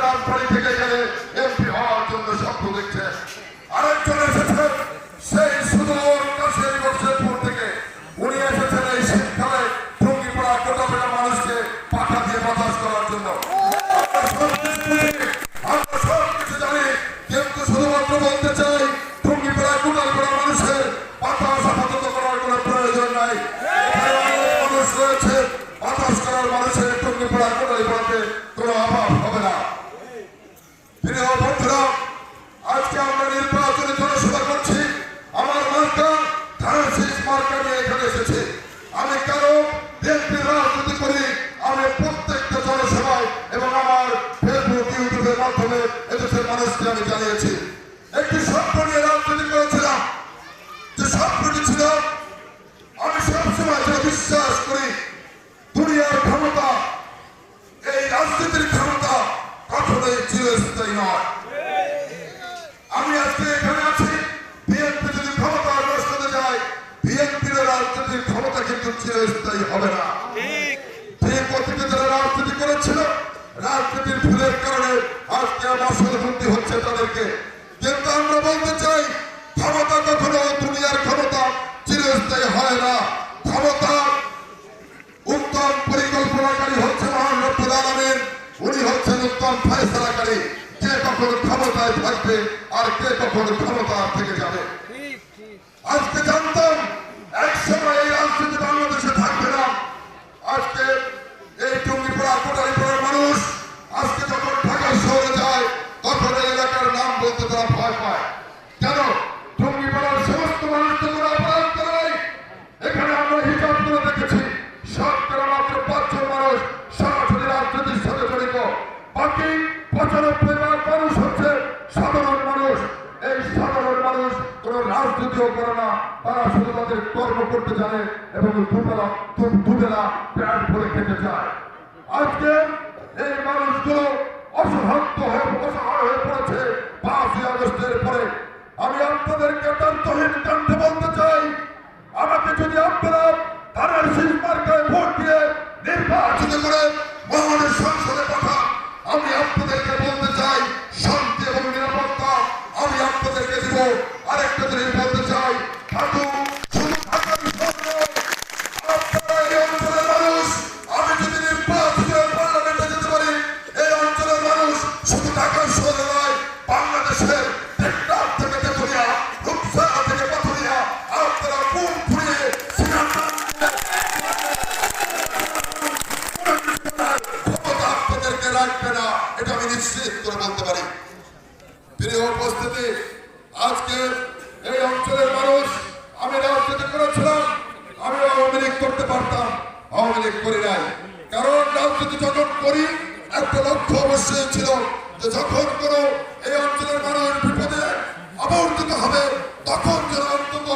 রাজবাড়ি থেকে গেলে এমপি হওয়ার জন্য স্বপ্ন দেখছে। আরেকজন এসেছেন সেই সুদূর কাছের বর্ষেরপুর থেকে, উনি এসেছেন এই শীতকালে টুঙ্গিপাড়া কোটাপেটা মানুষকে পাখা দিয়ে বাতাস করার জন্য। আমরা সব কিছু জানি, কিন্তু শুধুমাত্র বলতে চাই টুঙ্গিপাড়া কোটাপেটা মানুষের বাতাস আপাতত করার কোনো প্রয়োজন নাই। মানুষ রয়েছে, বাতাস করার মানুষের টুঙ্গিপাড়া কোটাপেটাতে কোনো অভাব হবে না। প্রিয় বন্ধুরা, আজকে আমরা নির্বাচনী জনসভা করছি। আমার মার্কা ধানশীষ মার্কা নিয়ে এখানে এসেছি। আমি কারো বিএনপির রাজনীতি করি, আমি প্রত্যেকটা জনসভায় এবং আমার ফেসবুক ইউটিউবের মাধ্যমে এদেশের মানুষকে আমি জানিয়েছি। একটি স্বপ্ন নিয়ে রাজনীতি করেছিলাম, যে স্বপ্নটি ছিল আমি সবসময় যেটা বিশ্বাস করি, দুনিয়ার ক্ষমতা, এই রাজনীতির ক্ষমতা কখনোই চিরস্থায়ী নয়। আমি আজকে এখানে আছি, বিএনপি যদি ক্ষমতা নষ্ট হতে যায়, বিএনপির রাজনীতির ক্ষমতা কিন্তু চিরস্থায়ী হবে না। ঠিক অতীতে যারা রাজনীতি করেছিল, রাজনীতির ভুলের কারণে আজকে আসল বুদ্ধি হচ্ছে তাদেরকে। কিন্তু আমরা বলতে চাই, ক্ষমতা কখনো দুনিয়ার ক্ষমতা চিরস্থায়ী হয় না। ক্ষমতা উত্তম পরিকল্পনাকারী হচ্ছে মহান রব্বুল আলামিন, উনি হচ্ছেন উত্তম ফয়সালাকারী। কে কখন ক্ষমতায় থাকবে আর কে কখন ক্ষমতা থেকে যাবে। আজকে জানতাম এক সময় এই রাজনীতি বাংলাদেশে থাকবে না। আজকে এই টুঙ্গিপাড়া কোটালীপাড়ার মানুষ আজকে যখন ঢাকা শহরে যায়, তখন এই এলাকার নাম বলতে তারা ভয় পায়। কেন? টুঙ্গিপাড়ার সমস্ত মানুষ তো কোনো অপরাধ করে নাই। এখানে আমরা হিসাব করে দেখেছি, শতকরা মাত্র 5 জন মানুষ সরাসরি রাজনীতির সাথে জড়িত। বাকি 95% মানুষ হচ্ছে সাধারণ মানুষ। এই সাধারণ মানুষ কোন রাজনীতিও করে না, তারা শুধু তাদের কর্ম করতে জানে এবং দুবেলা প্যাট ভরে খেতে চায়। আজকে এই মানুষগুলো অসহায় হয়ে পড়েছে 5ই আগস্টের পরে। আমি আপনাদেরকে তহিন কণ্ঠে বলতে চাই, আমাকে যদি আপনারা ধানশীষ মার্কায় ভোট দিয়ে নির্বাচিত করে মহানের সংসদে পাঠান, আমি আপনাদেরকে বলতে চাই শান্তি এবং নিরাপত্তা আমি আপনাদেরকে দিব। আরেকটা জিনিস বলতে চাই, শুধু ঢাকার আপনারা এই অঞ্চলের মানুষ, আমি যদি নির্বাচিত পার্লামেন্টে যেতে পারি, এই অঞ্চলের মানুষ শুধু ঢাকার শহরে নয়, বাংলাদেশের টেকনাফ থেকে তেতুলিয়া, রূপসা থেকে পাথুরিয়া, আপনারা মুখ ফুরিয়ে আপনাদেরকে রাখবে না, এটা আমি নিশ্চিত করে বলতে পারি। প্রিয় উপস্থিতি, আজকে এই অঞ্চলের মানুষ, আমি রাজনীতি করেছিলাম, আমি আওয়ামী লীগ করতে পারতাম, আওয়ামী লীগ করি নাই। কারণ রাজনীতি যখন করি একটা লক্ষ্য অবশ্যই ছিল, যে যখন কোন এই অঞ্চলের মানুষ বিপদে আবর্তিত হবে, তখন যেন অন্তত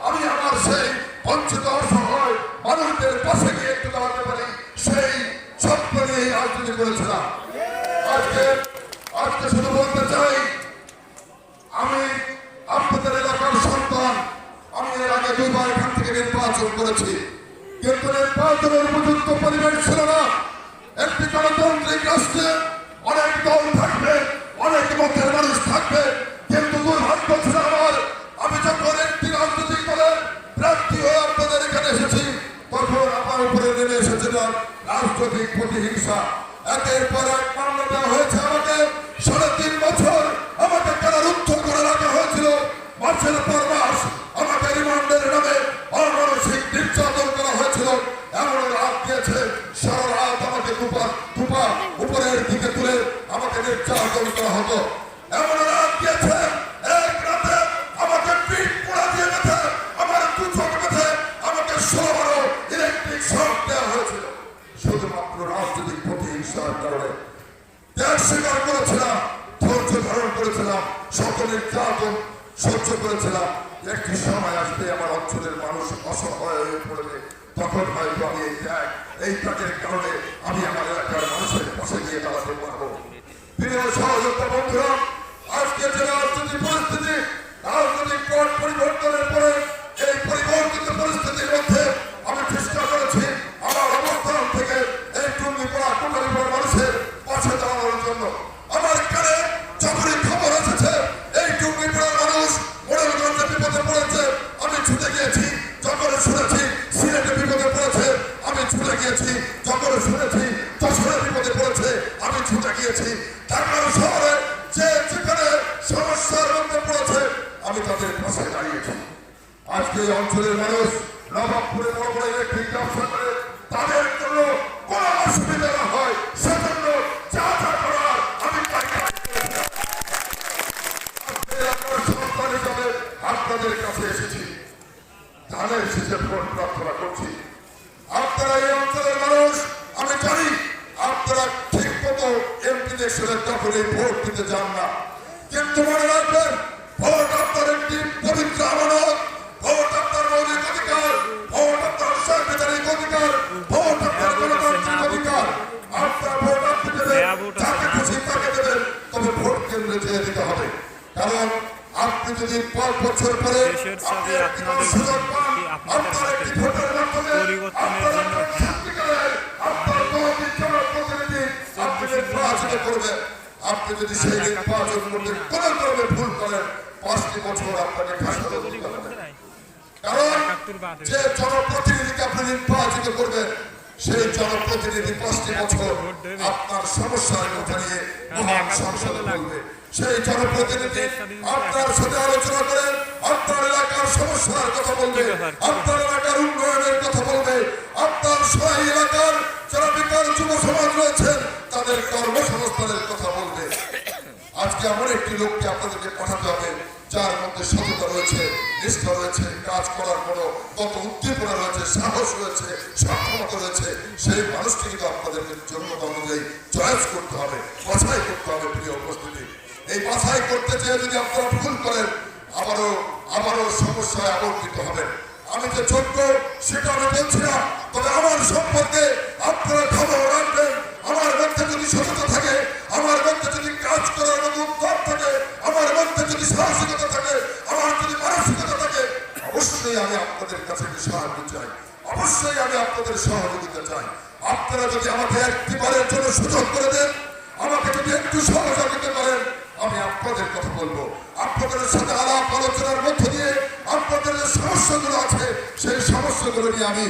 আমি আমার সেই বঞ্চিত অসহায় মানুষদের পাশে গিয়ে একটু দাঁড়াতে পারি, সেই স্বপ্ন নিয়ে রাজনীতি করেছিলাম। আজকে শুধু বলতে চাই, আমি আপনাদের এলাকার সন্তান। আমি এর আগে 2বার এখান থেকে নির্বাচন করেছি, কিন্তু নির্বাচনের উপযুক্ত পরিবেশ ছিল না। একটি গণতান্ত্রিক রাষ্ট্রে অনেক দল থাকবে, অনেক মতের মানুষ থাকবে, কিন্তু দুর্ভাগ্য ছিল আমার, আমি যখন একটি রাজনৈতিক দলের প্রার্থী হয়ে আপনাদের এখানে এসেছি, তখন আমার উপরে নেমে এসেছিল রাজনৈতিক প্রতিহিংসা। একের পর এক মামলা দেওয়া হয়েছে আমাকে, 3.5 বছর আমাকে কারারুদ্ধ করে রাখা হয়েছিল। মাসের পর মাস আমাকে রিমান্ডের নামে অমানসিক নির্যাতন করা হয়েছিল। এমন রাত দিয়েছে, সারা রাত আমাকে দুপা উপরের দিকে তুলে আমাকে নির্যাতন করা হতো। এমন রাত দিয়েছে, এক রাতে আমাকে পিঠ পোড়া দিয়ে গেছে, আমার 2 চোখ বেঁধে আমাকে 16 ইলেকট্রিক শক দেওয়া হয়েছিল, শুধুমাত্র রাজনৈতিক প্রতিহিংসার কারণে। ত্যাগ স্বীকার করেছিলাম, ধৈর্য ধারণ করেছিলাম, সকল নির্যাতন সহ্য করেছিলাম। একটি সময় আসবে আমার অঞ্চলের মানুষ অসহায় হয়ে পড়বে, তখন হয়তো আমি এই ত্যাগের কারণে আমি আমার এলাকার মানুষের পাশে গিয়ে দাঁড়াতে পারবো। প্রিয় সহযোগিতা বন্ধুরা, আজকে যে রাজনৈতিক পরিস্থিতি, রাজনৈতিক পট পরিবর্তনের পরে এই পরিবর্তিত পরিস্থিতির মধ্যে আমি চেষ্টা করেছি আমার অবস্থান থেকে এই টুঙ্গিপাড়া কোটালীপাড়ার মানুষের পাশে দাঁড়ানোর জন্য। আমার ঢাকার শহরে যে যেখানে সমস্যার মধ্যে পড়েছে আমি তাদের পাশে দাঁড়িয়েছি। আজকে এই অঞ্চলের মানুষ নবাবপুরে বড় বড় ইলেকট্রিক ব্যবসা করে, তাদের জন্য কোনো অসুবিধা না হয় সেজন্য যা যা করার আমি সন্তান হিসাবে আপনাদের কাছে এসেছি, ধানের শেষে ভোট প্রার্থনা করছি। আপনারা এই অঞ্চলের মানুষ, আমি জানি আপনারা ঠিক মতো এমপি দেশের দখলে ভোট দিতে যান না, কিন্তু মনে রাখবেন ভোট আপনার একটি পবিত্র আমানত, ভোট আপনার মৌলিক অধিকার, ভোট আপনার সাংবিধানিক অধিকার, ভোট আপনার গণতান্ত্রিক অধিকার। আপনার ভোট আপনি দেবেন, যাকে খুশি তাকে দেবেন, তবে ভোট কেন্দ্রে যেয়ে দিতে হবে। কারণ আপনি যদি 5 বছর পরে আপনি একটি সুযোগ পান, আপনার একটি ভোটের মাধ্যমে আপনার সত্যিকারের আপনার প্রতিনিধি আপনি নির্বাচিত করবেন। আপনি যদি সেই নির্বাচন করতে কোনো ধরনের ভুল করেন 5টি বছর আপনাকে ফাঁসিতে দিতে হবে। কারণ যে জনপ্রতিনিধিকে আপনি নির্বাচিত করবেন সেই জনপ্রতিনিধি 5টি বছর আপনার সমস্যার কথা নিয়ে মহান সংসদে বলবে। সেই জনপ্রতিনিধি আপনার সাথে আলোচনা করে আপনার এলাকার সমস্যার কথা বলবে, আপনার এলাকার উন্নয়নের কথা বলবে, আপনার সবাই এলাকার যারা বেকার যুব সমাজ রয়েছেন তাদের কর্মসংস্থানের কথা বলবে। আজকে এমন একটি লোককে আপনাদেরকে পাঠাতে হবে যার মধ্যে সততা রয়েছে, নিষ্ঠা রয়েছে, কাজ করার কোনো কত উদ্দীপনা রয়েছে, সাহস রয়েছে, সক্ষমতা রয়েছে। সেই মানুষটি কিন্তু আপনাদেরকে যোগ্যতা অনুযায়ী চয়েস করতে হবে, বাছাই করতে হবে। প্রিয় উপস্থিতি, এই বাছাই করতে চেয়ে যদি আপনারা ভুল করেন আবারও সমস্যায় আবর্তিত হবেন। আমি যে যোগ্য সেটা আমি বলছি না, তবে আমার সম্পর্কে আপনারা খবর রাখবেন। আমার মধ্যে যদি সততা থাকে, আমার মধ্যে যদি কাজ করার মতো উদ্যোগ থাকে, আমার মধ্যে যদি সাহসিকতা থাকে, আমার যদি মানসিকতা থাকে, অবশ্যই আমি আপনাদের কাছে সাহায্য চাই, অবশ্যই আমি আপনাদের সহযোগিতা চাই। আপনারা যদি আমাকে একটিবারের জন্য সুযোগ করে দেন, আমাকে যদি একটু সহযোগিতা করেন, আমি আপনাদের কথা বলবো। আপনাদের সাথে আলাপ আলোচনার মধ্য দিয়ে আপনাদের যে সমস্যাগুলো আছে সেই সমস্যাগুলো নিয়ে আমি